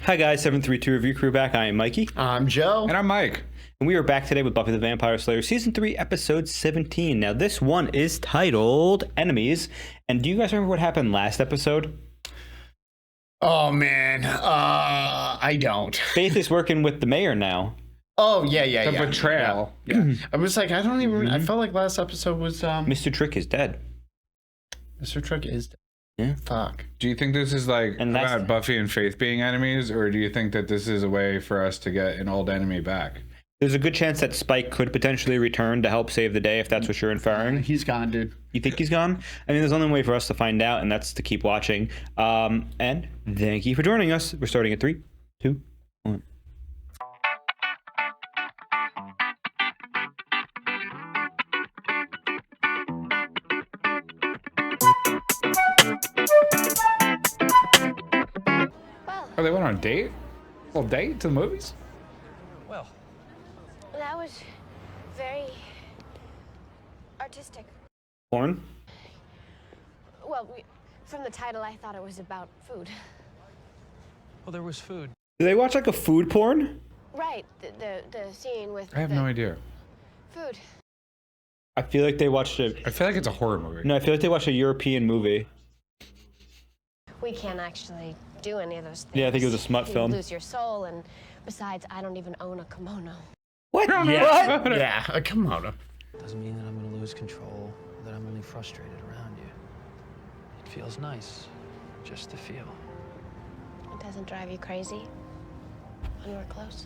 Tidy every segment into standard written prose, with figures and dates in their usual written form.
Hi guys, 732 Review Crew back. I am Mikey. I'm Joe. And I'm Mike. And we are back today with Buffy the Vampire Slayer Season 3, Episode 17. Now this one is titled Enemies. And do you guys remember what happened last episode? Oh man, I don't. Faith is working with the mayor now. Oh yeah. The betrayal. Yeah. I was like, I don't even. I felt like last episode was Mr. Trick is dead. Mr. Trick is dead. Yeah. Fuck. Do you think this is like And that's- about Buffy and Faith being enemies, or do you think that this is a way for us to get an old enemy back? There's a good chance that Spike could potentially return to help save the day if that's what you're inferring. He's gone, dude. You think he's gone? I mean, there's only one way for us to find out, and that's to keep watching. And thank you for joining us. We're starting at 3, 2, 1. Oh, they went on a date? A little date to the movies? Well, that was very artistic. Porn? Well, from the title, I thought it was about food. Well, there was food. Do they watch like a food porn? Right, the scene with I have no idea. food. I feel like they watched a... I feel like it's a horror movie. No, I feel like they watched a European movie. We can't actually do any of those things. Yeah, I think it was a smut film. You lose your soul, and besides, I don't even own a kimono. What? Yeah. Yeah. A kimono. Doesn't mean that I'm gonna lose control, or that I'm only frustrated around you. It feels nice, just to feel. It doesn't drive you crazy when we're close.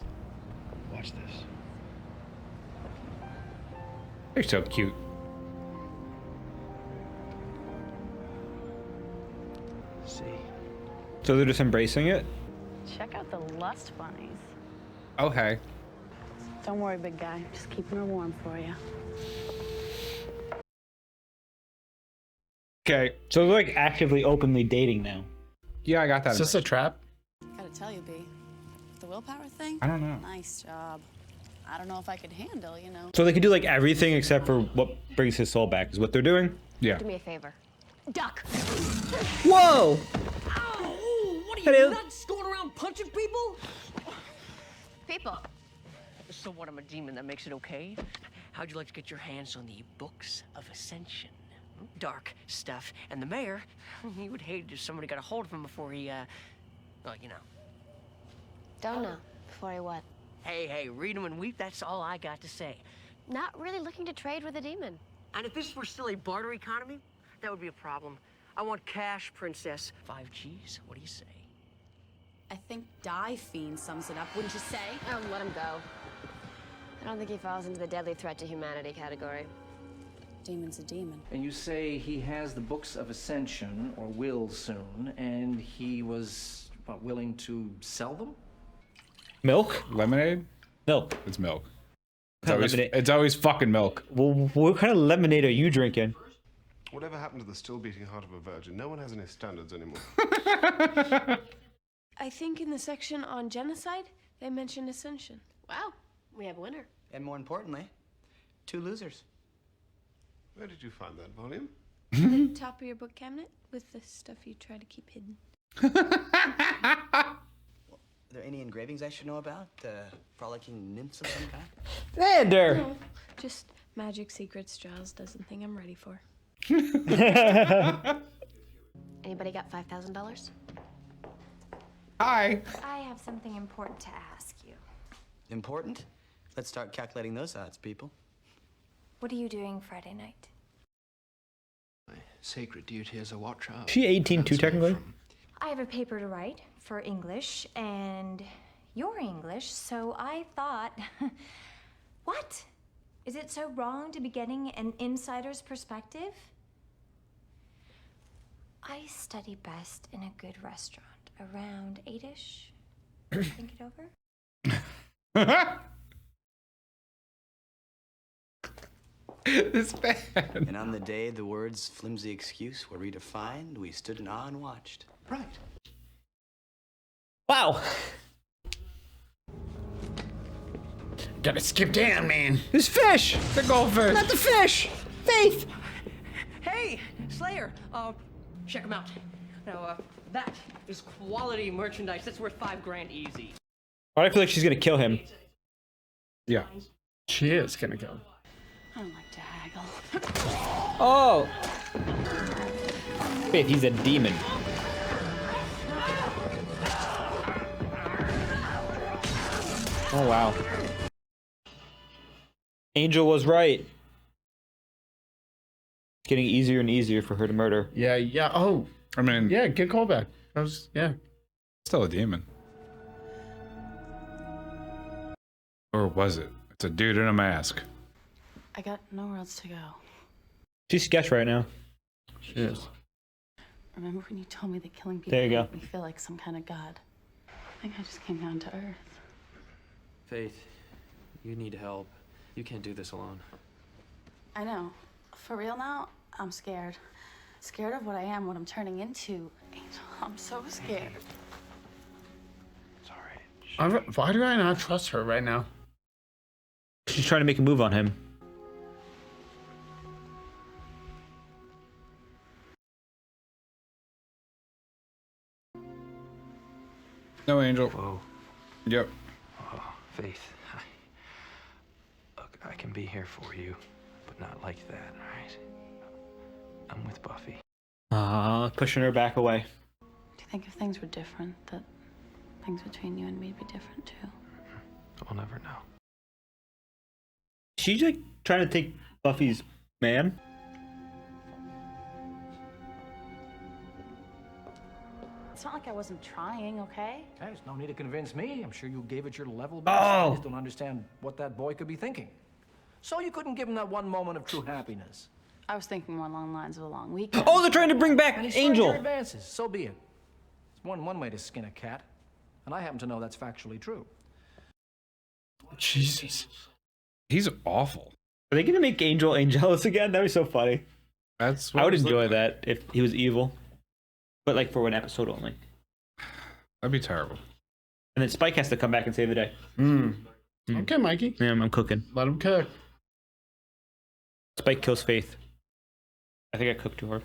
Watch this. You're so cute. See? So they're just embracing it? Check out the lust bunnies. Okay. Don't worry, big guy. Just keeping her warm for you. Okay. So they're like actively, openly dating now. Yeah, I got that. Is this a trap? Gotta tell you, B, the willpower thing? I don't know. Nice job. I don't know if I could handle, you know. So they can do like everything except for what brings his soul back is what they're doing? Yeah. Do me a favor. Duck! Whoa! Ow! What are Hello. you nuts going around punching people? People. So what, I'm a demon, that makes it okay? How'd you like to get your hands on the Books of Ascension? Dark stuff. And the mayor, he would hate it if somebody got a hold of him before he, well, you know. Don't know. Before I what? Hey, read 'em and weep, that's all I got to say. Not really looking to trade with a demon. And if this were still a barter economy, that would be a problem. I want cash, princess. 5 G's, what do you say? I think Die Fiend sums it up, wouldn't you say? Let him go. I don't think he falls into the deadly threat to humanity category. Demon's a demon. And you say he has the Books of Ascension, or will soon, and he was, what, willing to sell them? Milk? Lemonade? Milk. It's milk. Lemonade. It's always fucking milk. Well, what kind of lemonade are you drinking? Whatever happened to the still beating heart of a virgin? No one has any standards anymore. I think in the section on genocide, they mentioned Ascension. Wow, we have a winner. And more importantly, 2 losers. Where did you find that volume? The top of your book cabinet with the stuff you try to keep hidden. Are there any engravings I should know about? Frolicking nymphs of some kind? Xander! No, just magic secrets Giles doesn't think I'm ready for. Anybody got $5,000? Hi. I have something important to ask you. Important? Let's start calculating those odds, people. What are you doing Friday night? My sacred duty as a watcher. She 18 too, technically? I have a paper to write for English, and you're English, so I thought, what? Is it so wrong to be getting an insider's perspective? I study best in a good restaurant, around 8-ish. Think it over? This bad. And on the day the words flimsy excuse were redefined, we stood in awe and watched. Right. Wow. Gotta skip down, man. There's fish! The goldfish. Not the fish! Faith! Hey, Slayer, check him out. Now, That is quality merchandise. That's worth $5,000 easy. Why do I feel like she's gonna kill him? Yeah. She is gonna go. I don't like to haggle. Oh! Faith, he's a demon. Oh, wow. Angel was right. It's getting easier and easier for her to murder. Yeah, yeah. Oh, I mean, yeah. Good callback. That was, yeah. still a demon. Or was it? It's a dude in a mask. I got nowhere else to go. She's sketch right now. She is. Remember when you told me that killing people There you go. made me feel like some kind of god? I think I just came down to earth. Faith, you need help. You can't do this alone. I know. For real now, I'm scared. Scared of what I am, what I'm turning into. Angel, I'm so scared. Why do I not trust her right now? She's trying to make a move on him. No, Angel. Whoa. Yep. Oh, Faith. Look, I can be here for you, but not like that, all right? I'm with Buffy. Pushing her back away. Do you think if things were different, that things between you and me would be different too? We'll never know. She's like trying to take Buffy's man. It's not like I wasn't trying, okay? Hey, there's no need to convince me. I'm sure you gave it your level best. Oh. I just don't understand what that boy could be thinking. So you couldn't give him that one moment of true happiness. I was thinking more along the lines of a long weekend. Oh, they're trying to bring back And he Angel. your advances. So be it. It's one way to skin a cat, and I happen to know that's factually true. Jesus. He's awful. Are they gonna make Angel angelus again? That'd be so funny. That's I what would it was enjoy looking like. that if he was evil, but like for one episode only. That'd be terrible. And then Spike has to come back and save the day. Okay, Mikey. Yeah, I'm cooking. Let him cook. Spike kills Faith. I think I cooked too hard.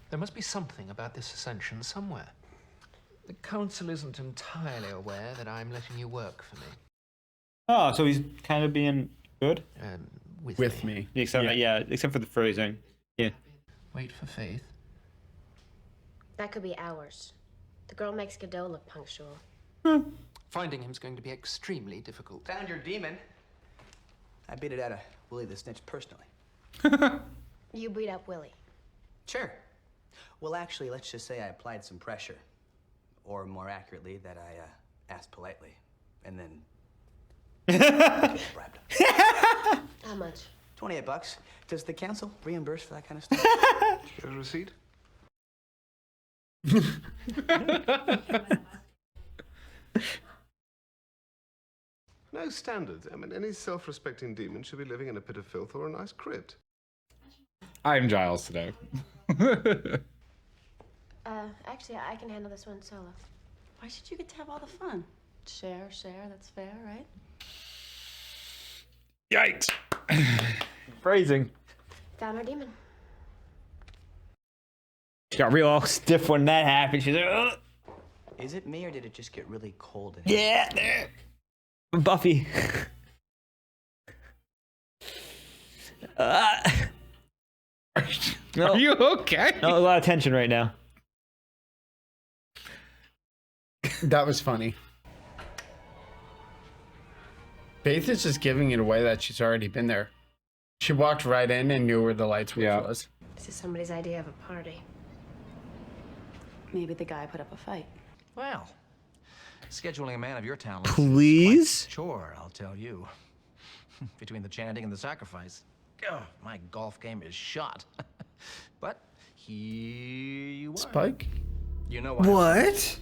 There must be something about this ascension somewhere. The council isn't entirely aware that I'm letting you work for me. Oh, so he's kind of being good? With me. Except, yeah, except for the phrasing. Yeah. Wait for Faith. That could be hours. The girl makes Godot look punctual. Finding him's going to be extremely difficult. Found your demon. I beat it out of Willie the Snitch personally. You beat up Willie. Sure. Well, actually, let's just say I applied some pressure. Or more accurately, that I asked politely. And then... bribed. How much? $28. Does the council reimburse for that kind of stuff? Got a receipt? No standards. I mean, any self-respecting demon should be living in a pit of filth or a nice crypt. I'm Giles today. Actually, I can handle this one solo. Why should you get to have all the fun? Share, that's fair, right? Yikes. Phrasing. Found our demon. She got real all stiff when that happened. She's like, ugh. Is it me, or did it just get really cold in Yeah, there. Buffy. No. Are you okay? No, a lot of tension right now. That was funny. Faith is just giving it away that she's already been there. She walked right in and knew where the light switch was. This is somebody's idea of a party. Maybe the guy put up a fight. Well, scheduling a man of your talent. Please? Sure, I'll tell you. Between the chanting and the sacrifice, my golf game is shot. But here you are. Spike? You know what? What?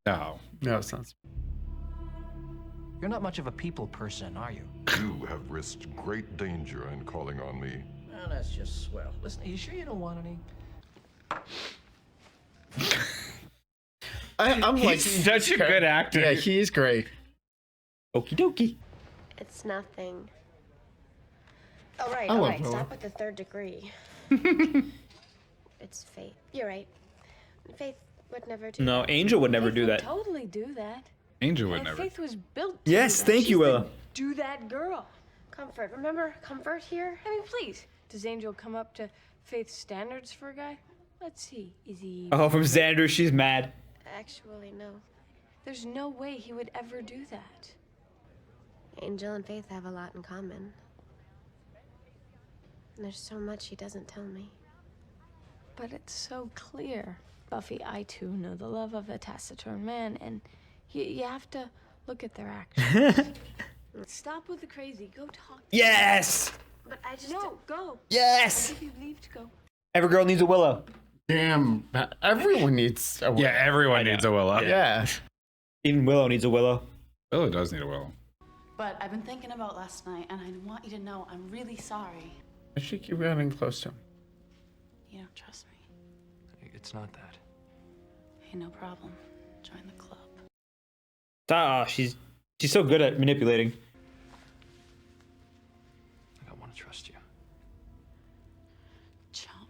No. No, it's not. You're not much of a people person, are you? You have risked great danger in calling on me. Well, that's just swell. Listen, are you sure you don't want any? I'm like He's such a good actor. Yeah, he's great. Okie dokie. It's nothing. All right, I all love right. Willow. Stop with the third degree. It's fate. You're right. Faith would never do No, that. Angel would never Faith do would that. totally do that. Angel would And never. Faith was built to Yes, do that. thank you, She's the Willa. do that girl. Comfort. Remember Comfort here? I mean, please. Does Angel come up to Faith's standards for a guy? Let's see. Is he... Oh, from Xander, she's mad. Actually, no. There's no way he would ever do that. Angel and Faith have a lot in common. And there's so much he doesn't tell me. But it's so clear. Buffy, I too know the love of a taciturn man, and you have to look at their actions. Stop with the crazy. Go talk to Yes! But I just... No, go. Yes! I give you leave to go. Every girl needs a Willow. Damn, everyone needs a Willow. Yeah, everyone needs a Willow. Yeah. Even Willow needs a Willow. Willow does need a Willow. But I've been thinking about last night, and I want you to know I'm really sorry. I should keep getting close to him. You don't trust me. It's not that. Hey, no problem. Join the club. Ah, she's so good at manipulating. I don't want to trust you. Chump.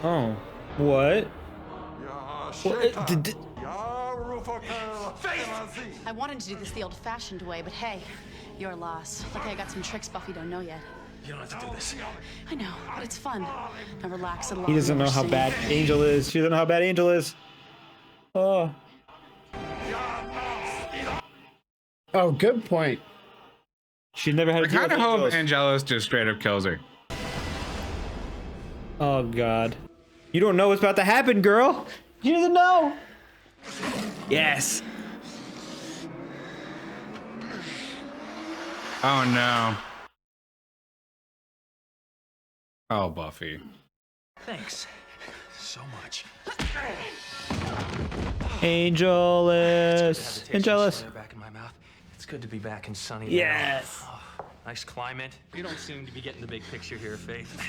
Oh, what? I wanted to do this the old-fashioned way, but hey, your loss. Lucky I got some tricks Buffy don't know yet. You don't have to do this. I know, but it's fun. Now relax a little. He doesn't know how bad Angel is. She doesn't know how bad Angel is. Oh. Oh, good point. She never had I a deal kind with of hope angels. Angelus just straight up kills her. Oh, God. You don't know what's about to happen, girl. She doesn't know. Yes. Oh no. Oh, Buffy. Thanks. So much. Angelus. Angelus. Back in my mouth. It's good to be back in sunny. Yes. Oh, nice climate. You don't seem to be getting the big picture here, Faith.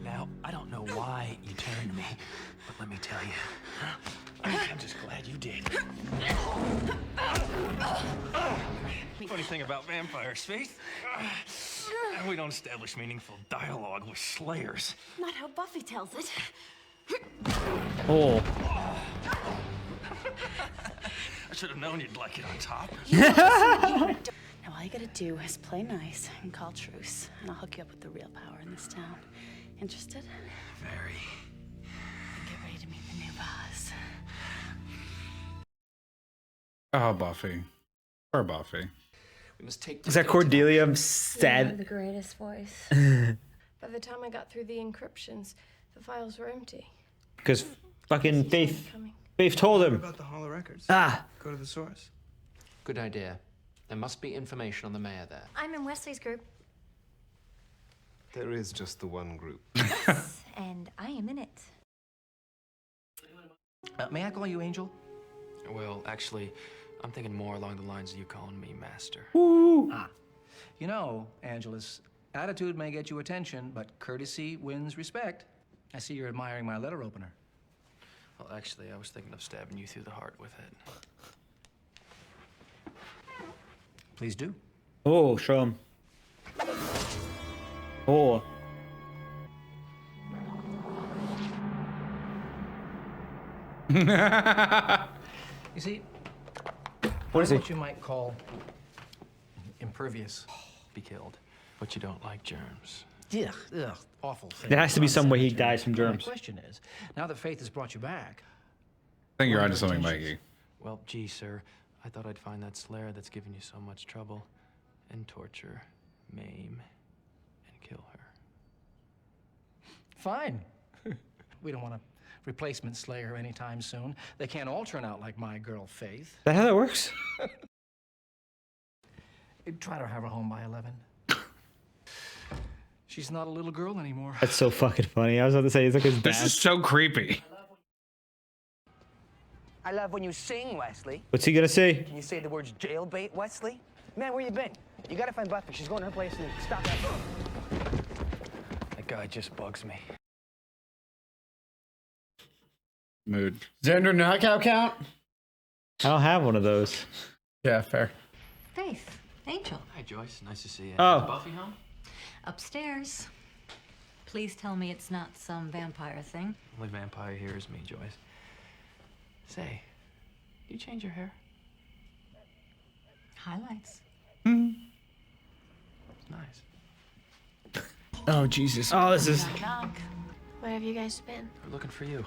Now, I don't know why you turned to me, but let me tell you, I'm just glad you did. Funny thing about vampires, Faith, we don't establish meaningful dialogue with slayers. Not how Buffy tells it. Oh. I should have known you'd like it on top. Now all you gotta do is play nice and call truce, and I'll hook you up with the real power in this town. Interested? Very. Get ready to meet the new boss. Oh, Buffy. Poor Buffy. We must take Is that Cordelia? I'm You have sad. the greatest voice. By the time I got through the encryptions, the files were empty. Because fucking Faith told him. About the Hall of Records. Ah. Go to the source. Good idea. There must be information on the mayor there. I'm in Wesley's group, There is just the one group. and I am in it. May I call you Angel? Well, actually, I'm thinking more along the lines of you calling me Master. Ah. You know, Angelus, attitude may get you attention, but courtesy wins respect. I see you're admiring my letter opener. Well, actually, I was thinking of stabbing you through the heart with it. Please do. Oh, show him. Oh. You see, What is I'm he? what you might call impervious. Be killed. But you don't like germs. Ugh, awful thing. There has to be some way he Unsanitary. dies from germs. My question is, now that Faith has brought you back, I think you're what are onto your something, intentions? Mikey. Well, gee, sir, I thought I'd find that Slayer that's given you so much trouble and torture, maim, and kill her. Fine. We don't want a replacement Slayer anytime soon. They can't all turn out like my girl Faith. Is that how that works? Try to have her home by 11. She's not a little girl anymore. That's so fucking funny. I was about to say, he's like his dad. This is so creepy. I love when you sing, Wesley. What's he gonna say? Can you say the words jailbait, Wesley? Man, where you been? You gotta find Buffy. She's going to her place and stop that. That guy just bugs me. Mood. Xander knockout count? I don't have one of those. Yeah, fair. Faith, Angel, Hi, Joyce. Nice to see you. Oh. Is Buffy home? upstairs. Please tell me it's not some vampire thing. Only vampire here is me, Joyce. Say, you change your hair? Highlights. It's nice. Oh, Jesus. Oh, this is... Where have you guys been? We're looking for you.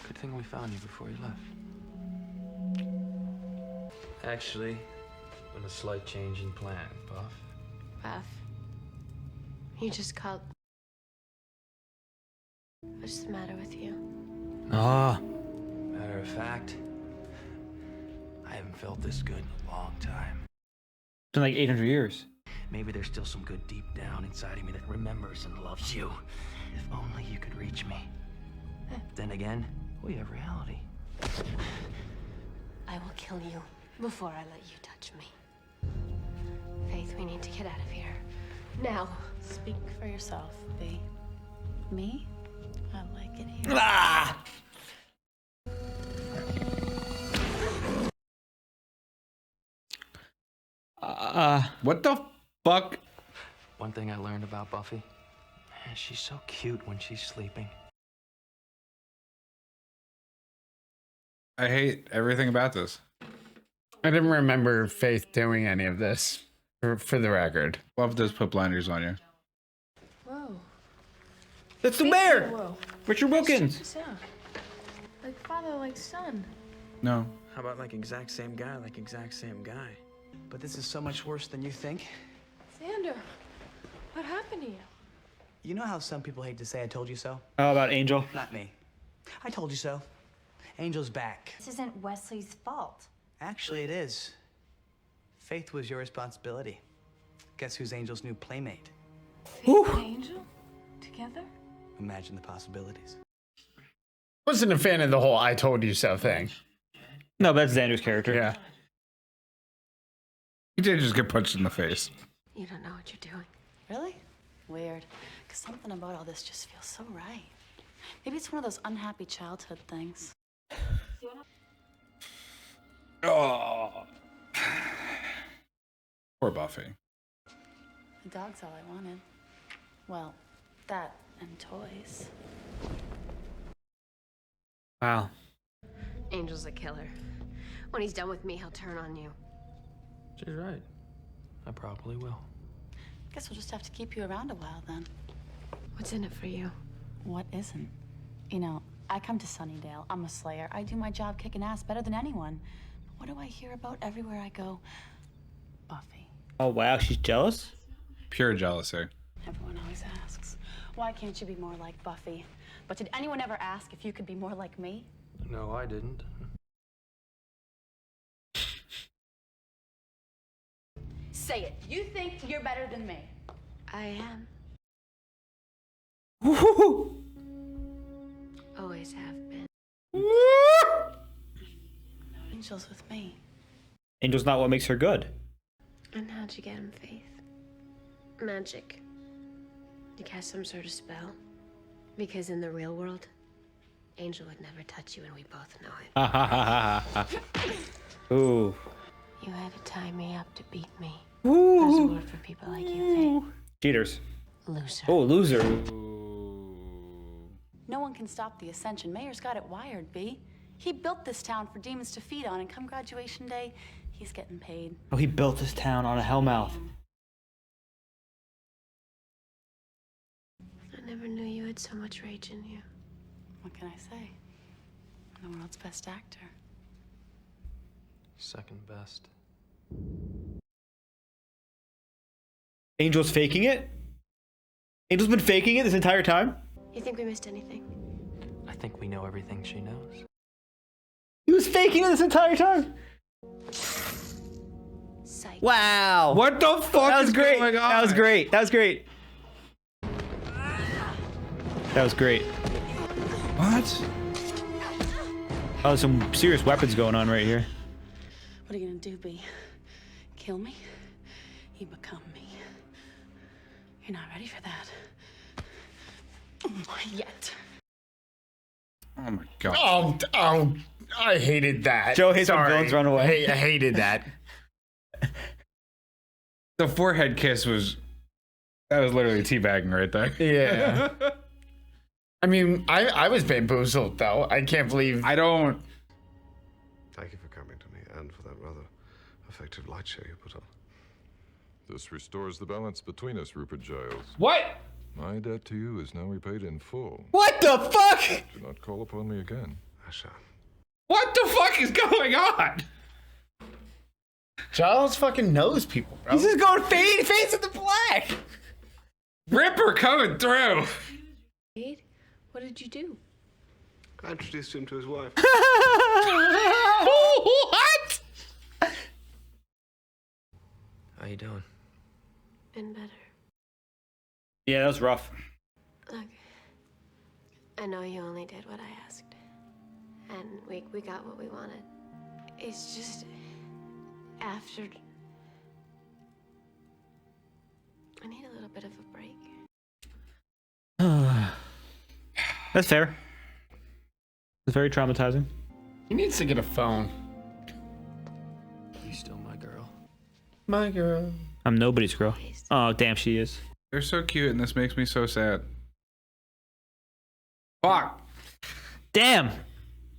Good thing we found you before you left. Actually, been a slight change in plan, Buff. Buff. You just called. What's the matter with you? Ah. Matter of fact, I haven't felt this good in a long time. It's been like 800 years. Maybe there's still some good deep down inside of me that remembers and loves you. If only you could reach me. Then again, we have reality. I will kill you before I let you touch me. Faith, we need to get out of here. Now. Speak for yourself, B. Me? I like it here. Ah! What the fuck? One thing I learned about Buffy, man, she's so cute when she's sleeping. I hate everything about this. I didn't remember Faith doing any of this, for the record. Love does put blinders on you. Whoa. That's the mayor! Whoa. Richard Wilkins! Yeah. Like father, like son. No. How about like exact same guy, like exact same guy? But this is so much worse than you think. Xander, what happened to you? You know how some people hate to say I told you so? How about Angel? Not me. I told you so. Angel's back. This isn't Wesley's fault. Actually, it is. Faith was your responsibility. Guess who's Angel's new playmate? Faith and Angel? Together? Imagine the possibilities. Wasn't a fan of the whole "I told you so" thing. No, but that's Xander's character. Yeah. He did just get punched in the face. You don't know what you're doing. Really? Weird. Because something about all this just feels so right. Maybe it's one of those unhappy childhood things. Oh. Poor Buffy. The dog's all I wanted. Well, that and toys. Wow. Angel's a killer. When he's done with me, he'll turn on you. She's right. I probably will. Guess we'll just have to keep you around a while then. What's in it for you? What isn't? You know, I come to Sunnydale. I'm a slayer. I do my job kicking ass better than anyone. But what do I hear about everywhere I go? Buffy. Oh, wow. She's jealous? Pure jealousy. Everyone always asks, why can't you be more like Buffy? But did anyone ever ask if you could be more like me? No, I didn't. Say it. You think you're better than me. I am. Always have been. Angel's with me. Angel's not what makes her good. And how'd you get him, Faith? Magic. You cast some sort of spell? Because in the real world, Angel would never touch you, and we both know it. Ha ha ha ha ha. Ooh. You had to tie me up to beat me. Ooh. There's a word for people like you, Faith. Cheaters. Loser. Oh, loser. No one can stop the ascension. Mayor's got it wired, B. He built this town for demons to feed on, and come graduation day, he's getting paid. Oh, he built this town on a hellmouth. I never knew you had so much rage in you. What can I say? I'm the world's best actor. Second best. Angel's faking it? Angel's been faking it this entire time? You think we missed anything? I think we know everything she knows. He was faking it this entire time? Psych. Wow. What the fuck That was is great. going on? That was great. That was great. That was great. What? Oh, some serious weapons going on right here. What are you gonna do, B? Kill me? You become me. You're not ready for that. Yet. Oh my god. Oh, I hated that. Joe hates when Sorry. villains run away. I hated that. The forehead kiss was... That was literally teabagging right there. Yeah. I mean, I was bamboozled though. I can't believe. I don't. Thank you for coming to me and for that rather effective light show you put on. This restores the balance between us, Rupert Giles. What? My debt to you is now repaid in full. What the fuck? Do not call upon me again. I shall. What the fuck is going on? Giles fucking knows people, bro. He's just going face in the black. Ripper coming through. Wade, what did you do? I introduced him to his wife. What? How you doing? Been better. Yeah, that was rough. Look, I know you only did what I asked. And we got what we wanted. It's just after I need a little bit of a break. That's fair. It's very traumatizing. He needs to get a phone. You still my girl. My girl. I'm nobody's girl. Oh, damn, she is. They're so cute, and this makes me so sad. Fuck. Damn.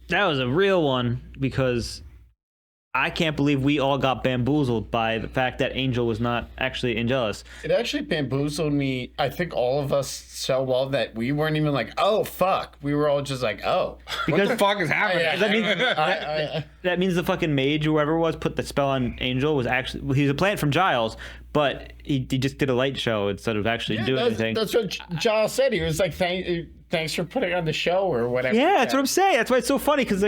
That was a real one because I can't believe we all got bamboozled by the fact that Angel was not actually Angelus. It actually bamboozled me. I think all of us so well that we weren't even like, oh fuck. We were all just like, oh. Because What the fuck is happening? that means that means the fucking mage, whoever it was, put the spell on Angel was actually he's a plant from Giles, but he just did a light show instead of actually doing anything. That's what Giles said. He was like, thanks for putting on the show or whatever. Yeah, that's what I'm saying. That's why it's so funny because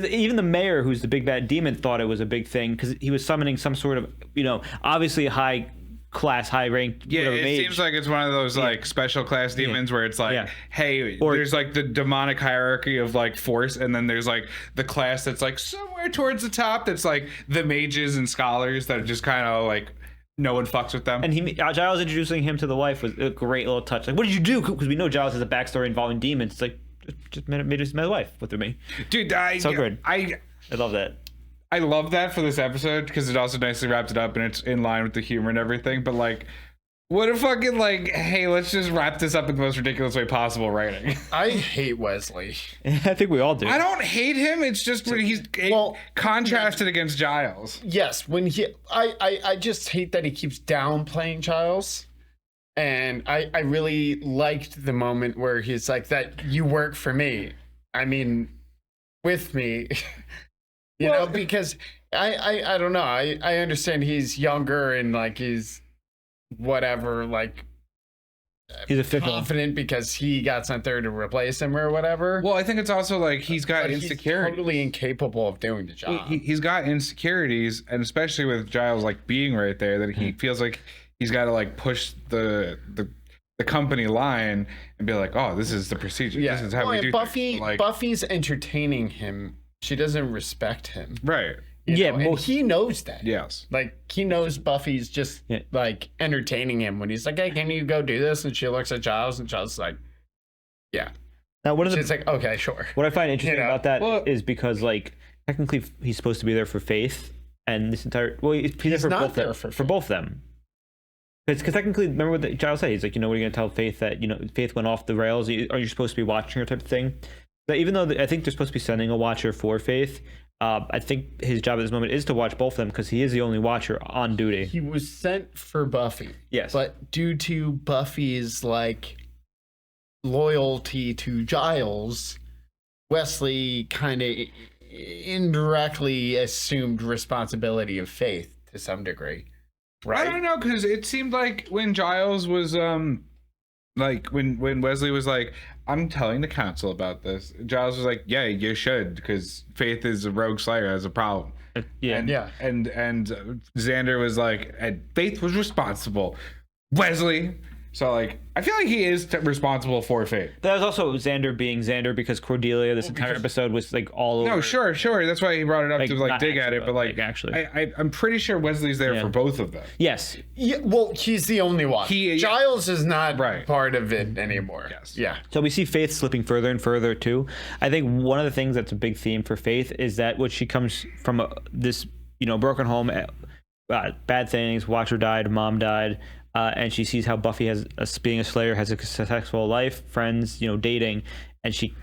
even the mayor, who's the big bad demon, thought it was a big thing because he was summoning some sort of obviously a high class, high rank. Yeah, it mage. seems like it's one of those like special class demons where it's like, hey, there's like the demonic hierarchy of like force, and then there's like the class that's like somewhere towards the top that's like the mages and scholars that are just kind of like no one fucks with them. And Giles introducing him to the wife was a great little touch. Like, what did you do? Because we know Giles has a backstory involving demons. It's like just made my wife with me. Dude, so good. I love that. I love that for this episode because it also nicely wrapped it up and it's in line with the humor and everything. But like, what a fucking like, hey, let's just wrap this up in the most ridiculous way possible writing. I hate Wesley. I think we all do. I don't hate him. It's just when he's contrasted against Giles. Yes, when I just hate that he keeps downplaying Giles. And I really liked the moment where he's like, that you work for me. I mean, with me. You know, because I don't know. I understand he's younger and like he's whatever, like he's a confident because he got sent there to replace him or whatever. Well, I think it's also like he's got insecurities. He's totally incapable of doing the job. He's got insecurities, and especially with Giles like being right there, that he feels like he's got to like push the company line and be like, oh, this is the procedure. Yeah. This is how we do Buffy. things. Buffy's entertaining him. She doesn't respect him. Right. You know, and he knows that. Yes. Like he knows Buffy's just like entertaining him when he's like, "Hey, can you go do this?" And she looks at Giles, and Giles is like, "Yeah." Now, she's like, "Okay, sure." What I find interesting about that is because like technically he's supposed to be there for Faith, and this entire he's there for not both there for both of them. Because technically, remember what Giles said? He's like, what are you going to tell Faith that Faith went off the rails? Are you supposed to be watching her type of thing? That even though I think they're supposed to be sending a watcher for Faith, I think his job at this moment is to watch both of them because he is the only watcher on duty. He was sent for Buffy. Yes. But due to Buffy's like loyalty to Giles, Wesley kind of indirectly assumed responsibility of Faith to some degree. Right? I don't know, because it seemed like when Giles was like when Wesley was like, I'm telling the council about this, Giles was like, yeah, you should, because Faith is a rogue slayer, has a problem. And Xander was like, and Faith was responsible. Wesley. So like, I feel like he is responsible for Faith. That was also Xander being Xander because Cordelia this entire episode was like all over. No, sure. That's why he brought it up Like, to like not dig at it, but like actually. I'm pretty sure Wesley's there for both of them. Yes. Yeah, well, he's the only one. Giles is not part of it anymore. Yes. Yeah. So we see Faith slipping further and further too. I think one of the things that's a big theme for Faith is that when she comes from this, broken home, bad things, watcher died, mom died, and she sees how Buffy being a Slayer has a successful life, friends, dating, and she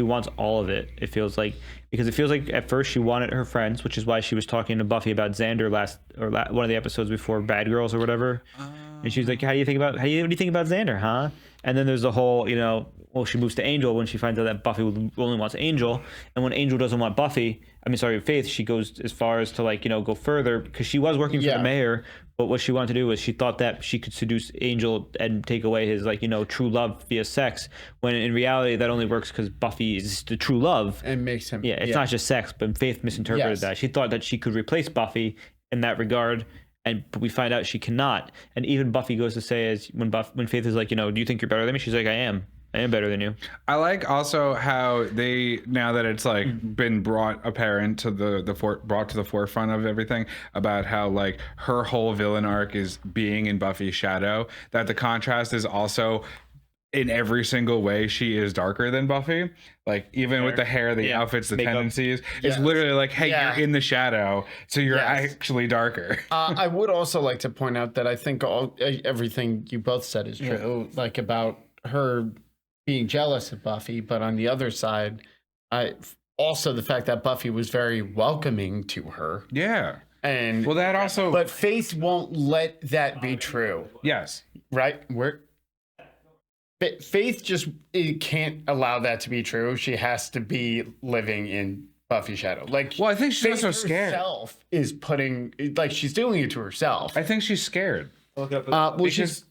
wants all of it. It feels like, because it feels like at first she wanted her friends, which is why she was talking to Buffy about Xander one of the episodes before Bad Girls or whatever. And she's like, what do you think about Xander, huh? And then there's the whole, she moves to Angel when she finds out that Buffy only wants Angel. And when Angel doesn't want Faith, she goes as far as to go further, because she was working for the mayor. But what she wanted to do was she thought that she could seduce Angel and take away his true love via sex, when in reality that only works because Buffy is the true love. And makes him. Yeah, it's not just sex, but Faith misinterpreted that. She thought that she could replace Buffy in that regard. But we find out she cannot. And even Buffy goes to say, when Faith is like, do you think you're better than me? She's like, I am better than you. I like also how they, now that it's been brought apparent to brought to the forefront of everything, about how her whole villain arc is being in Buffy's shadow, that the contrast is also in every single way she is darker than Buffy. Even with the hair, the outfits, the tendencies, it's literally hey, you're in the shadow, so you're actually darker. I would also like to point out that I think everything you both said is true, about her being jealous of Buffy, but on the other side, also the fact that Buffy was very welcoming to her. Yeah. And that also, but Faith won't let that be true. Yes. Right? Faith just can't allow that to be true. She has to be living in Buffy's shadow. I think she's also scared. Herself is putting, she's doing it to herself. I think she's scared. Because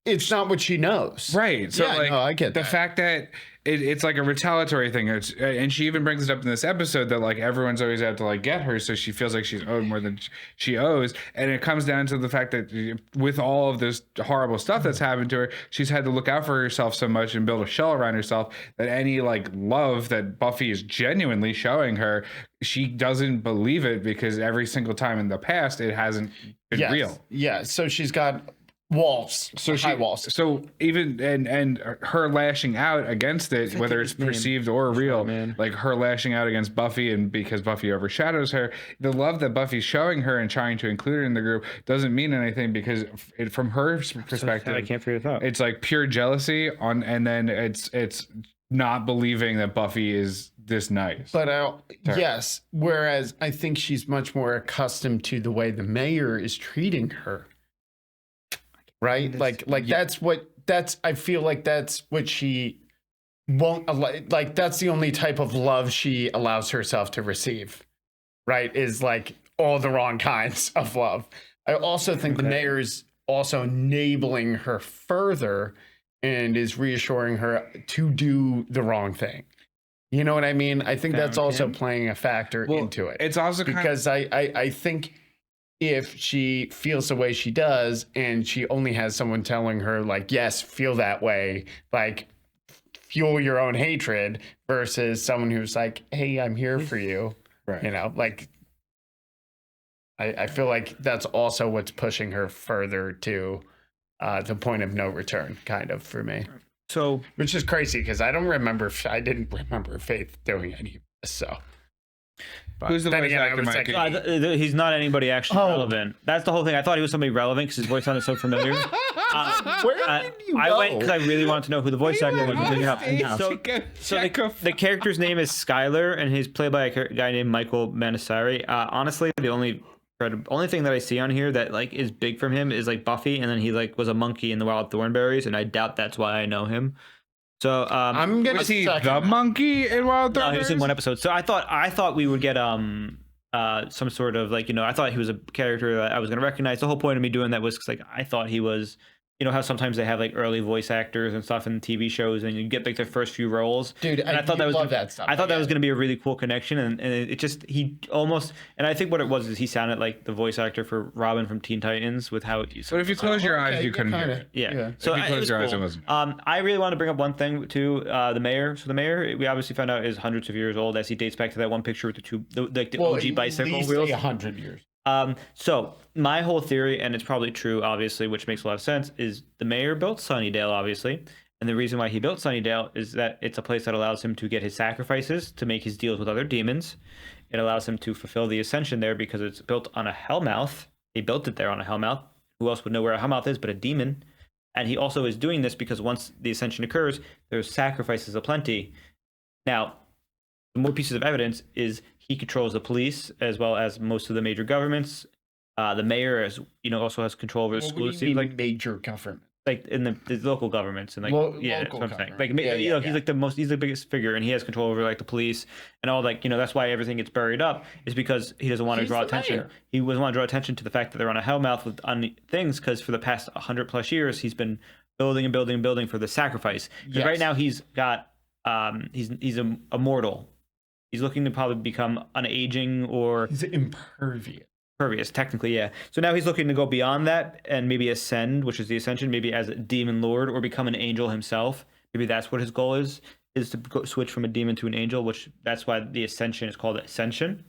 it's not what she knows. Right. So I get the fact that it's a retaliatory thing. And she even brings it up in this episode that everyone's always out to get her, so she feels like she's owed more than she owes. And it comes down to the fact that with all of this horrible stuff that's happened to her, she's had to look out for herself so much and build a shell around herself, that any love that Buffy is genuinely showing her, she doesn't believe it, because every single time in the past it hasn't been real. Yeah. So she's got walls, high walls. So even and her lashing out against it, whether it's perceived or real, her lashing out against Buffy, and because Buffy overshadows her, the love that Buffy's showing her and trying to include her in the group doesn't mean anything, because from her perspective, I can't figure it out. It's pure jealousy and then it's not believing that Buffy is this nice. But yes, whereas I think she's much more accustomed to the way the mayor is treating her. Right? I feel like that's what she won't allow. That's the only type of love she allows herself to receive. Right? Is all the wrong kinds of love. I also think the mayor is also enabling her further and is reassuring her to do the wrong thing. You know what I mean? I think that's also playing a factor into it. It's also because I think if she feels the way she does, and she only has someone telling her yes, feel that way, fuel your own hatred, versus someone who's hey, I'm here for you. Right. I feel like that's also what's pushing her further to the point of no return, kind of, for me. So, which is crazy, because I didn't remember Faith doing any of this. So, who's the voice actor, Mikey? He's not anybody actually relevant. That's the whole thing. I thought he was somebody relevant because his voice sounded so familiar. Where did you go? I went because I really wanted to know who the voice actor was. So the character's name is Skylar, and he's played by a guy named Michael Manasseri. Honestly, the only thing that I see on here that is big from him is Buffy, and then he was a monkey in the Wild Thornberries, and I doubt that's why I know him. So I'm gonna was he the monkey in Wild Thornberries? No, he was in one episode. So I thought we would get some sort of I thought he was a character that I was gonna recognize. The whole point of me doing that was because I thought he was, how sometimes they have early voice actors and stuff in TV shows, and you get their first few roles. Dude, and I thought that was that stuff. I thought that was going to be a really cool connection, and it just he almost, and I think what it was is he sounded like the voice actor for Robin from Teen Titans with how. But if you close your eyes, you couldn't hear it. Yeah. So if you close your eyes, it wasn't. I really want to bring up one thing too. The mayor. So the mayor, we obviously found out, is hundreds of years old, as he dates back to that one picture with the OG bicycle wheels. 100 years. So my whole theory, and it's probably true, obviously, which makes a lot of sense, is the mayor built Sunnydale, obviously. And the reason why he built Sunnydale is that it's a place that allows him to get his sacrifices, to make his deals with other demons. It allows him to fulfill the ascension there because it's built on a hellmouth, He built it there on a Hellmouth. Who else would know where a Hellmouth is but a demon? And he also is doing this because once the ascension occurs, there's sacrifices aplenty. Now, the more pieces of evidence is he controls the police as well as most of the major governments. The mayor, also has control over the school. What do you mean, like major government? Like in the local governments and Local that's what I'm saying. Like yeah, he's like he's the biggest figure, and he has control over like the police and all. Like that's why everything gets buried up is because he doesn't want to draw attention. Mayor. He doesn't want to draw attention to the fact that they're on a hellmouth with things because for the past 100+ years he's been building and building and building for the sacrifice. Yes. Right now he's got he's immortal. He's looking to probably become unaging or he's impervious. Technically, yeah. So now he's looking to go beyond that and maybe ascend, which is the ascension, maybe as a demon lord or become an angel himself. Maybe that's what his goal is to switch from a demon to an angel, which that's why the ascension is called ascension.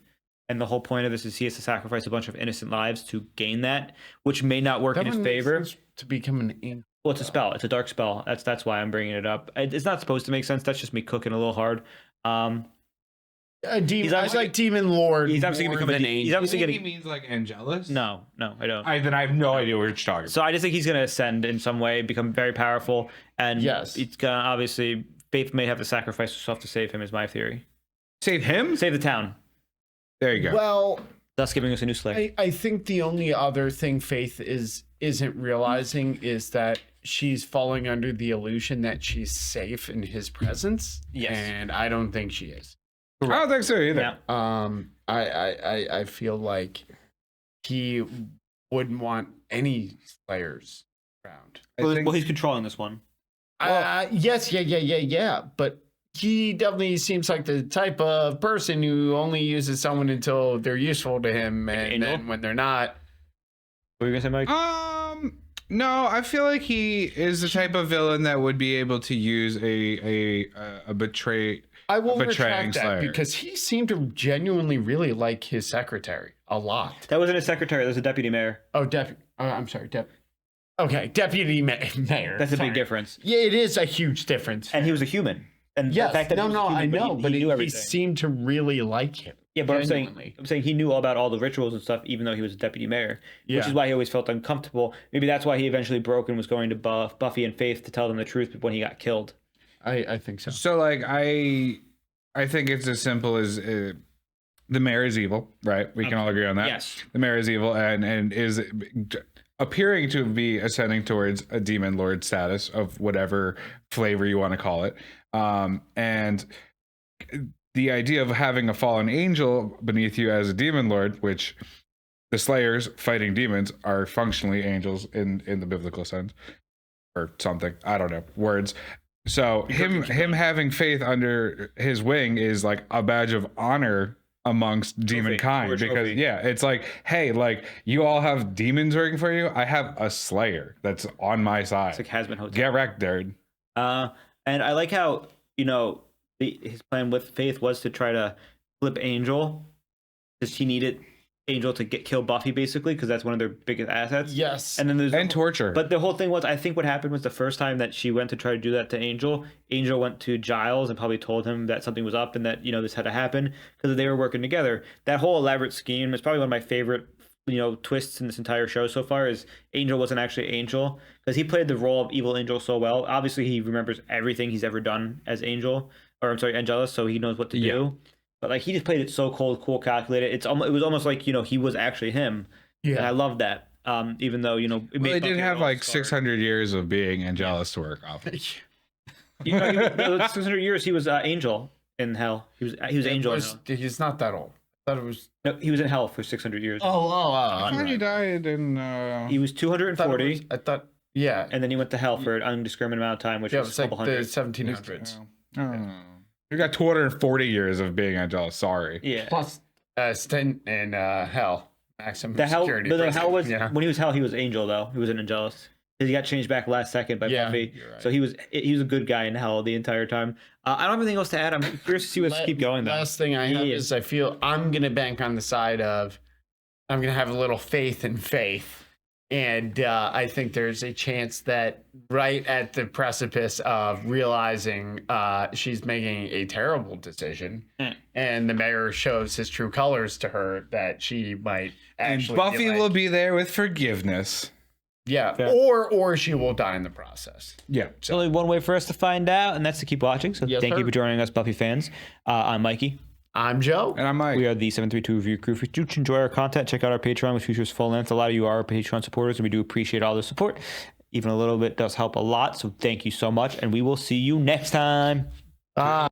And the whole point of this is he has to sacrifice a bunch of innocent lives to gain that, which may not work in his favor. To become an angel. Well, it's a spell. It's a dark spell. That's why I'm bringing it up. It's not supposed to make sense. That's just me cooking a little hard. He's like Demon Lord. He's obviously going to become an angel. He's obviously He means like Angelus? No, I don't. Then I have no idea what you're talking about. So I just think he's going to ascend in some way, become very powerful, and it's going to obviously Faith may have to sacrifice herself to save him. Is my theory. Save him? Save the town. There you go. Well, thus giving us a new Slayer. I think the only other thing Faith isn't realizing is that she's falling under the illusion that she's safe in his presence. Yes, and I don't think she is. I don't think so either. Yeah. I feel like he wouldn't want any Slayers around. Well, he's controlling this one. Yes, yeah. But he definitely seems like the type of person who only uses someone until they're useful to him, and then when they're not. What were you gonna say, Mike? No, I feel like he is the type of villain that would be able to use a betray. I will betraying retract that Slayer. because he seemed to genuinely really like his secretary a lot. That wasn't a secretary. That was a deputy mayor. Oh, I'm sorry, Okay, deputy mayor. That's a big difference. Yeah, it is a huge difference. And he was a human. And yes, the fact that he was human, I know, but he knew he everything. seemed to really like him. Yeah, but genuinely. I'm saying he knew all about all the rituals and stuff, even though he was a deputy mayor, which Yeah. is why he always felt uncomfortable. Maybe that's why he eventually broke and was going to Buffy and Faith to tell them the truth when he got killed. I think so. So like I think it's as simple as the mayor is evil, right? We can all agree on that. Yes. The mayor is evil and is appearing to be ascending towards a demon lord status of whatever flavor you want to call it. And the idea of having a fallen angel beneath you as a demon lord, which the Slayers fighting demons are functionally angels in the biblical sense or something. I don't know. Words. So him having Faith under his wing is like a badge of honor amongst demon kind because it's like, hey, like you all have demons working for you. I have a Slayer that's on my side. It's like Has-Been Hotel. Get wrecked, dude. And I like how his plan with Faith was to try to flip Angel because he needed Angel to kill Buffy basically because that's one of their biggest assets. Yes. And then there's torture. But the whole thing was, I think what happened was the first time that she went to try to do that to Angel went to Giles and probably told him that something was up and that this had to happen because they were working together. That whole elaborate scheme is probably one of my favorite twists in this entire show so far is Angel wasn't actually Angel because he played the role of evil Angel so well. Obviously he remembers everything he's ever done as Angelus, so he knows what to do. But like he just played it so cold, cool, calculated. It was almost like he was actually him. Yeah, and I love that. Even though they did have like 600 years of being Angelus to work off. 600 years he was Angel in hell. He was Angel in hell. He's not that old. I thought it was. No, he was in hell for 600 years. I thought he died in. He was 240. I thought. Yeah. And then he went to hell for an undiscriminate amount of time, which was a couple like hundred. the 1700s. You got 240 years of being Angelus. Sorry. Yeah. Plus stint in hell. Maximum the hell, security. But the hell was when he was hell. He was Angel though. He was an Angelus. He got changed back last second by Buffy. Right. So he was a good guy in hell the entire time. I don't have anything else to add. I'm curious to see what's keep going though. Last thing I have is I feel I'm gonna bank on the side of I'm gonna have a little faith in Faith. And I think there's a chance that right at the precipice of realizing she's making a terrible decision, and the mayor shows his true colors to her, that she might actually. And Buffy will be there with forgiveness. Yeah, Fair. or she will die in the process. Yeah. There's only one way for us to find out, and that's to keep watching. So thank you sir. for joining us, Buffy fans. I'm Mikey. I'm Joe. And I'm Mike. We are the 732 Review Crew. If you do enjoy our content, check out our Patreon, which features full length. A lot of you are our Patreon supporters, and we do appreciate all the support. Even a little bit does help a lot. So thank you so much, and we will see you next time. Bye.